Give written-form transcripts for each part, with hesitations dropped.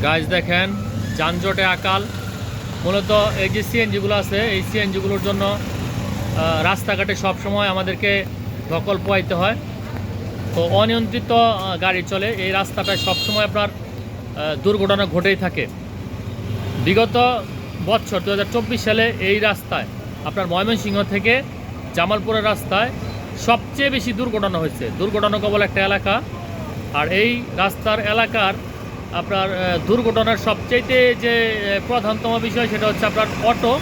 গাছ দেখেন যানজটে আকাল। মূলত এই যে সিএনজিগুলো আছে, এই সিএনজিগুলোর জন্য রাস্তাঘাটে সবসময় আমাদেরকে ধকল পোয়াইতে হয়। তো অনিয়ন্ত্রিত গাড়ি চলে এই রাস্তাটায় সবসময় আপনার দুর্ঘটনা ঘটেই থাকে। বিগত বছর 2024 সালে এই রাস্তায় আপনার ময়মনসিংহ থেকে জামালপুরের রাস্তায় সবচেয়ে বেশি দুর্ঘটনা হয়েছে। দুর্ঘটনা কবল একটা এলাকা, আর এই রাস্তার এলাকার আপনার দুর্ঘটনার সবচাইতে যে প্রধানতম বিষয় সেটা হচ্ছে আপনার অটো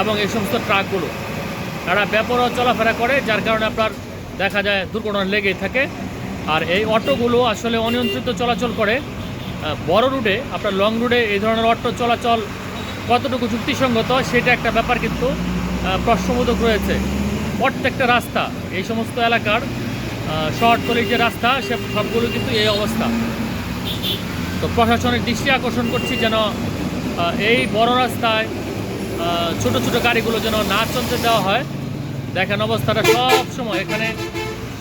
এবং এই সমস্ত ট্রাকগুলো। তারা বেপরোয়া চলাফেরা করে, যার কারণে আপনার দেখা যায় দুর্ঘটনা লেগেই থাকে। আর এই অটোগুলো আসলে অনিয়ন্ত্রিত চলাচল করে বড় রুটে। আপনার লং রুটে এই ধরনের অটো চলাচল কতটুকু যুক্তিসঙ্গত সেটা একটা ব্যাপার কিন্তু প্রশ্নবোধক রয়েছে। প্রত্যেকটা রাস্তা এই সমস্ত এলাকার শহরতলির যে রাস্তা সে সবগুলো কিন্তু এই অবস্থা। তো প্রশাসনের দৃষ্টি আকর্ষণ করছি যেন এই বড় রাস্তায় ছোট ছোট গাড়িগুলো যেন না চলতে দেওয়া হয়। দেখেন অবস্থাটা সব সময় এখানে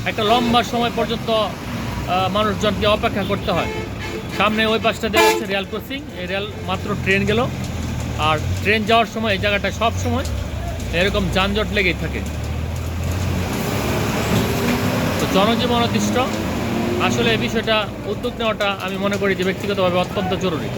একটা লম্বা সময় পর্যন্ত মানুষজনকে অপেক্ষা করতে হয়। সামনে ওই পাশটা দেওয়া হচ্ছে রেল ক্রসিং, এই রেল মাত্র ট্রেন গেল, আর ট্রেন যাওয়ার সময় এই জায়গাটা সব সময় এরকম যানজট লেগেই থাকে। তো জনজীবন অতিষ্ঠ। আসলে এই বিষয়টা উদ্যোগ নেওয়াটা আমি মনে করি যে ব্যক্তিগতভাবে অত্যন্ত জরুরি।